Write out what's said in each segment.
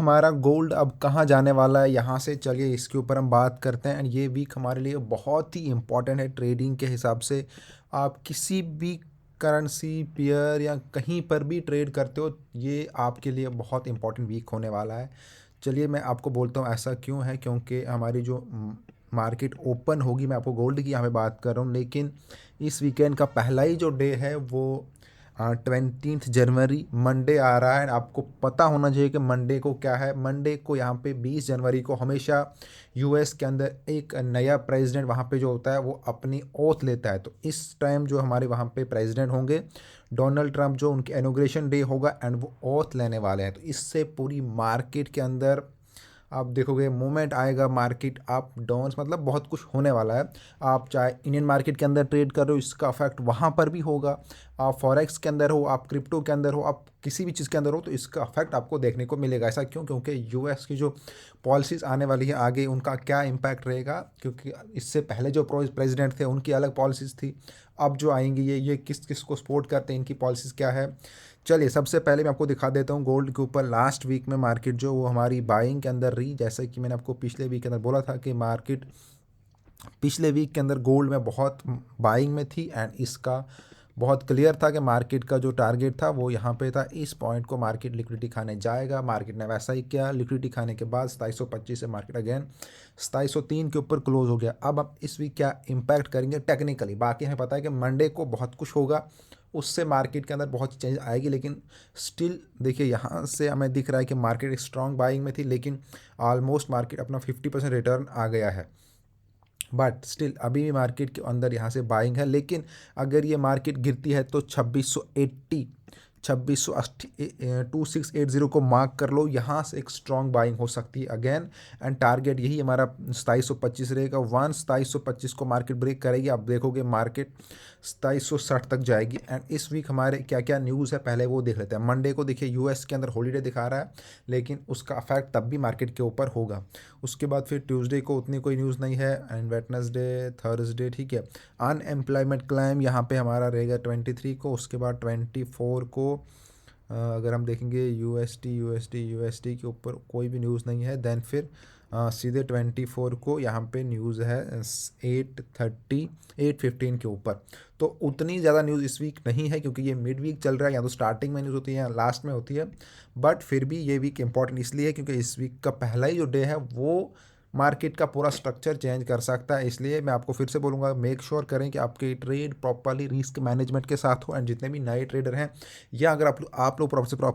हमारा गोल्ड अब कहाँ जाने वाला है, यहाँ से चलिए इसके ऊपर हम बात करते हैं। एंड ये वीक हमारे लिए बहुत ही इम्पॉर्टेंट है ट्रेडिंग के हिसाब से। आप किसी भी करेंसी पेयर या कहीं पर भी ट्रेड करते हो, ये आपके लिए बहुत इंपॉर्टेंट वीक होने वाला है। चलिए मैं आपको बोलता हूँ ऐसा क्यों है, क्योंकि हमारी जो मार्केट ओपन होगी, मैं आपको गोल्ड की यहाँ पे बात कर रहा हूँ, लेकिन इस वीकेंड का पहला ही जो डे है वो 20 जनवरी मंडे आ रहा है। आपको पता होना चाहिए कि मंडे को क्या है। मंडे को यहाँ पे 20 जनवरी को हमेशा यूएस के अंदर एक नया प्रेसिडेंट वहाँ पे जो होता है वो अपनी ओथ लेता है। तो इस टाइम जो हमारे वहाँ पे प्रेसिडेंट होंगे डोनाल्ड ट्रंप, जो उनके इनॉग्रेशन डे होगा एंड वो ओथ लेने वाले हैं। तो इससे पूरी मार्केट के अंदर आप देखोगे मूवमेंट आएगा, मार्केट अप डाउन्स, मतलब बहुत कुछ होने वाला है। आप चाहे इंडियन मार्केट के अंदर ट्रेड कर रहे हो, इसका इफेक्ट वहाँ पर भी होगा। आप फॉरेक्स के अंदर हो, आप क्रिप्टो के अंदर हो, आप किसी भी चीज़ के अंदर हो, तो इसका इफेक्ट आपको देखने को मिलेगा। ऐसा क्यों? क्योंकि यूएस की जो पॉलिसीज़ आने वाली है आगे, उनका क्या इम्पैक्ट रहेगा, क्योंकि इससे पहले जो प्रेसिडेंट थे उनकी अलग पॉलिसीज़ थी। अब जो आएंगी ये किस किस को सपोर्ट करते हैं, इनकी पॉलिसीज़ क्या है। चलिए सबसे पहले मैं आपको दिखा देता हूँ गोल्ड के ऊपर लास्ट वीक में मार्केट जो वो हमारी बाइंग के अंदर रही। जैसे कि मैंने आपको पिछले वीक के अंदर बोला था कि मार्केट पिछले वीक के अंदर गोल्ड में बहुत बाइंग में थी एंड इसका बहुत क्लियर था कि मार्केट का जो टारगेट था वो यहाँ पे था। इस पॉइंट को मार्केट लिक्विडिटी खाने जाएगा। मार्केट ने वैसा ही किया। लिक्विडिटी खाने के बाद 2725 से मार्केट अगेन 2703 के ऊपर क्लोज हो गया। अब हम इस वीक क्या इम्पैक्ट करेंगे टेक्निकली, बाकी हमें पता है कि मंडे को बहुत कुछ होगा, उससे मार्केट के अंदर बहुत चेंज आएगी। लेकिन स्टिल देखिए यहाँ से हमें दिख रहा है कि मार्केट एक स्ट्रॉन्ग बाइंग में थी, लेकिन ऑलमोस्ट मार्केट अपना 50% रिटर्न आ गया है। बट स्टिल अभी भी मार्केट के अंदर यहाँ से बाइंग है। लेकिन अगर ये मार्केट गिरती है तो 2680 2680 को मार्क कर लो। यहाँ से एक स्ट्रॉन्ग बाइंग हो सकती है अगेन। एंड टारगेट यही हमारा 2725 रहेगा। 2725 को मार्केट ब्रेक करेगी, आप देखोगे मार्केट 2760 तक जाएगी। एंड इस वीक हमारे क्या क्या न्यूज़ है पहले वो देख लेते हैं। मंडे को देखिए यूएस के अंदर हॉलीडे दिखा रहा है, लेकिन उसका अफेक्ट तब भी मार्केट के ऊपर होगा। उसके बाद फिर ट्यूसडे को उतनी कोई न्यूज़ नहीं है एंड वेडनेसडे थर्सडे ठीक है। अनएम्प्लॉयमेंट क्लेम यहाँ पे हमारा रहेगा 23 को। उसके बाद 24 को अगर हम देखेंगे यूएसडी के ऊपर कोई भी न्यूज़ नहीं है। देन फिर सीधे 24 को यहाँ पे न्यूज़ है 815 के ऊपर। तो उतनी ज़्यादा न्यूज़ इस वीक नहीं है, क्योंकि ये मिड वीक चल रहा है। या तो स्टार्टिंग में न्यूज़ होती है या लास्ट में होती है। बट फिर भी ये वीक इंपॉर्टेंट इसलिए है क्योंकि इस वीक का पहला ही जो डे है वो मार्केट का पूरा स्ट्रक्चर चेंज कर सकता है। इसलिए मैं आपको फिर से बोलूँगा, मेक श्योर करें कि आपके ट्रेड प्रॉपरली रिस्क मैनेजमेंट के साथ हो। एंड जितने भी नए ट्रेडर हैं, या अगर आप लोग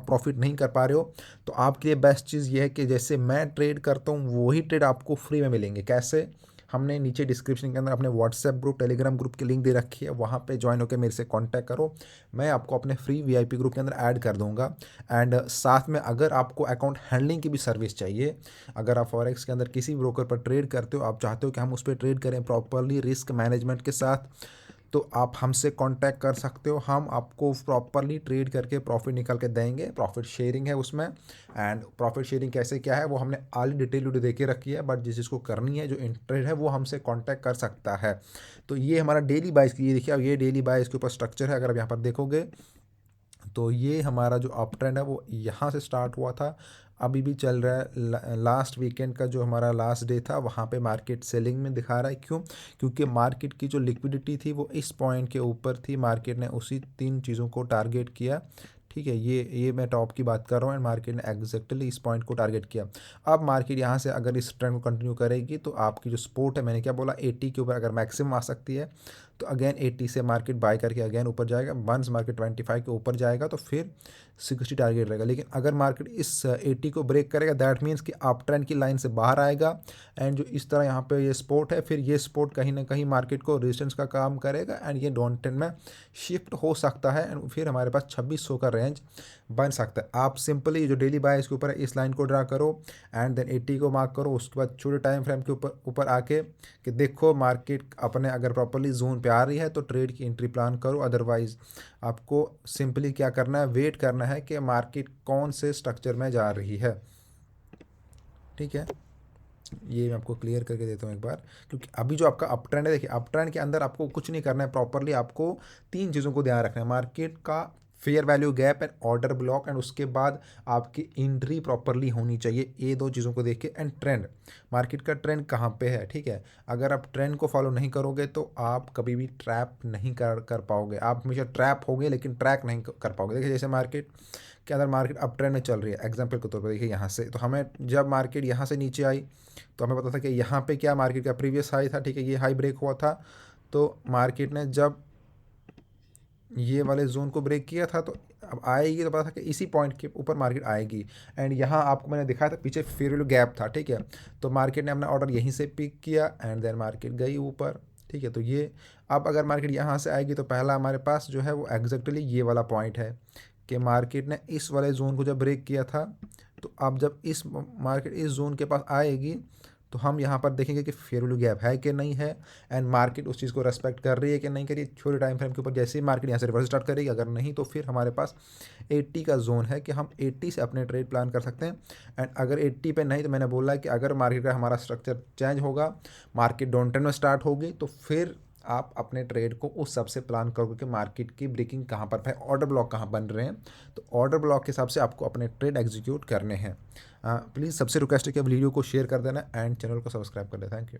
प्रॉफिट नहीं कर पा रहे हो, तो आपके लिए बेस्ट चीज़ ये है कि जैसे मैं ट्रेड करता हूँ वही ट्रेड आपको फ्री में मिलेंगे। कैसे? हमने नीचे डिस्क्रिप्शन के अंदर अपने व्हाट्सएप ग्रुप, टेलीग्राम ग्रुप की लिंक दे रखी है, वहाँ पे ज्वाइन होकर मेरे से कांटेक्ट करो। मैं आपको अपने फ्री वीआईपी ग्रुप के अंदर ऐड कर दूंगा। एंड साथ में अगर आपको अकाउंट हैंडलिंग की भी सर्विस चाहिए, अगर आप फॉरेक्स के अंदर किसी ब्रोकर पर ट्रेड करते हो, आप चाहते हो कि हम उस पर ट्रेड करें प्रॉपरली रिस्क मैनेजमेंट के साथ, तो आप हमसे कांटेक्ट कर सकते हो। हम आपको प्रॉपरली ट्रेड करके प्रॉफिट निकाल के देंगे। प्रॉफिट शेयरिंग है उसमें। एंड प्रॉफिट शेयरिंग कैसे क्या है वो हमने ऑलरेडी डिटेल वीडियो दे के रखी है। बट जिसको करनी है, जो इंटरेस्ट है, वो हमसे कांटेक्ट कर सकता है। तो ये हमारा डेली बाइस की, ये देखिए अब ये डेली बाइस के ऊपर स्ट्रक्चर है। अगर आप यहाँ पर देखोगे तो ये हमारा जो अप ट्रेंड है वो यहाँ से स्टार्ट हुआ था, अभी भी चल रहा है। लास्ट वीकेंड का जो हमारा लास्ट डे था वहाँ पे मार्केट सेलिंग में दिखा रहा है। क्यों? क्योंकि मार्केट की जो लिक्विडिटी थी वो इस पॉइंट के ऊपर थी। मार्केट ने उसी 3 चीज़ों को टारगेट किया। ठीक है, ये मैं टॉप की बात कर रहा हूँ एंड मार्केट ने एग्जैक्टली इस पॉइंट को टारगेट किया। अब मार्केट यहाँ से अगर इस ट्रेंड को कंटिन्यू करेगी तो आपकी जो सपोर्ट है, मैंने क्या बोला, 80 के ऊपर अगर मैक्सिमम आ सकती है, तो अगेन 80 से मार्केट बाय करके अगेन ऊपर जाएगा। वंस मार्केट 25 के ऊपर जाएगा तो फिर 60 टारगेट रहेगा। लेकिन अगर मार्केट इस 80 को ब्रेक करेगा, दैट मीन्स कि अप ट्रेंड की लाइन से बाहर आएगा। एंड जो इस तरह यहाँ पे ये सपोर्ट है, फिर ये सपोर्ट कहीं ना कहीं मार्केट को रेजिस्टेंस का काम करेगा एंड ये डाउन ट्रेंड में शिफ्ट हो सकता है। एंड फिर हमारे पास 2600 का रेंज बन सकता है। आप सिंपली जो डेली बाय इसके ऊपर है, इस लाइन को ड्रा करो एंड देन 80 को मार्क करो। उसके बाद छोटे टाइम फ्रेम के ऊपर ऊपर आके कि देखो मार्केट अपने अगर प्रॉपरली जोन पे आ रही है तो ट्रेड की एंट्री प्लान करो। अदरवाइज आपको सिंपली क्या करना है, वेट करना है कि मार्केट कौन से स्ट्रक्चर में जा रही है। ठीक है, ये मैं आपको क्लियर करके देता हूँ एक बार। क्योंकि अभी जो आपका अप ट्रेंड है, देखिए अप ट्रेंड के अंदर आपको कुछ नहीं करना है, प्रॉपरली आपको 3 चीज़ों को ध्यान रखना है। मार्केट का fair value gap and order block, and उसके बाद आपकी एंट्री प्रॉपरली होनी चाहिए। ये दो चीज़ों को देख के, एंड ट्रेंड, मार्केट का ट्रेंड कहाँ पे है, ठीक है। अगर आप ट्रेंड को फॉलो नहीं करोगे तो आप कभी भी ट्रैप नहीं कर पाओगे। आप हमेशा ट्रैप होगे लेकिन ट्रैक नहीं कर पाओगे। देखिए जैसे मार्केट के अंदर मार्केट अप ट्रेंड में चल रही है, एग्जाम्पल के तौर पर देखिए यहाँ से, तो हमें जब मार्केट यहाँ से नीचे आई तो हमें पता था कि यहाँ पे क्या मार्केट का प्रीवियस हाई था, ठीक है, ये हाई ब्रेक हुआ था। तो मार्केट ने जब ये वाले जोन को ब्रेक किया था तो अब आएगी, तो पता था कि इसी पॉइंट के ऊपर मार्केट आएगी। एंड यहाँ आपको मैंने दिखाया था पीछे फेयर वैल्यू गैप था, ठीक है। तो मार्केट ने अपना ऑर्डर यहीं से पिक किया एंड देन मार्केट गई ऊपर, ठीक है। तो ये अब अगर मार्केट यहाँ से आएगी तो पहला हमारे पास जो है वो एग्जैक्टली ये वाला पॉइंट है कि मार्केट ने इस वाले जोन को जब ब्रेक किया था, तो अब जब इस मार्केट इस जोन के पास आएगी तो हम यहाँ पर देखेंगे कि फेयर वैल्यू गैप है कि नहीं है, एंड मार्केट उस चीज़ को रेस्पेक्ट कर रही है कि नहीं कर रही है। छोटे टाइम फ्रेम के ऊपर जैसे ही मार्केट यहाँ से रिवर्स स्टार्ट करेगी, अगर नहीं तो फिर हमारे पास 80 का जोन है कि हम 80 से अपने ट्रेड प्लान कर सकते हैं। एंड अगर 80 पे नहीं, तो मैंने बोला है कि अगर मार्केट का हमारा स्ट्रक्चर चेंज होगा, मार्केट डाउन ट्रेंड में स्टार्ट होगी, तो फिर आप अपने ट्रेड को उस हिसाब से प्लान करोगे कि मार्केट की ब्रेकिंग कहाँ पर है, ऑर्डर ब्लॉक कहाँ बन रहे हैं। तो ऑर्डर ब्लॉक के हिसाब से आपको अपने ट्रेड एग्जीक्यूट करने हैं। प्लीज़ सबसे रिक्वेस्ट है कि वीडियो को शेयर कर देना एंड चैनल को सब्सक्राइब कर दें। Thank you.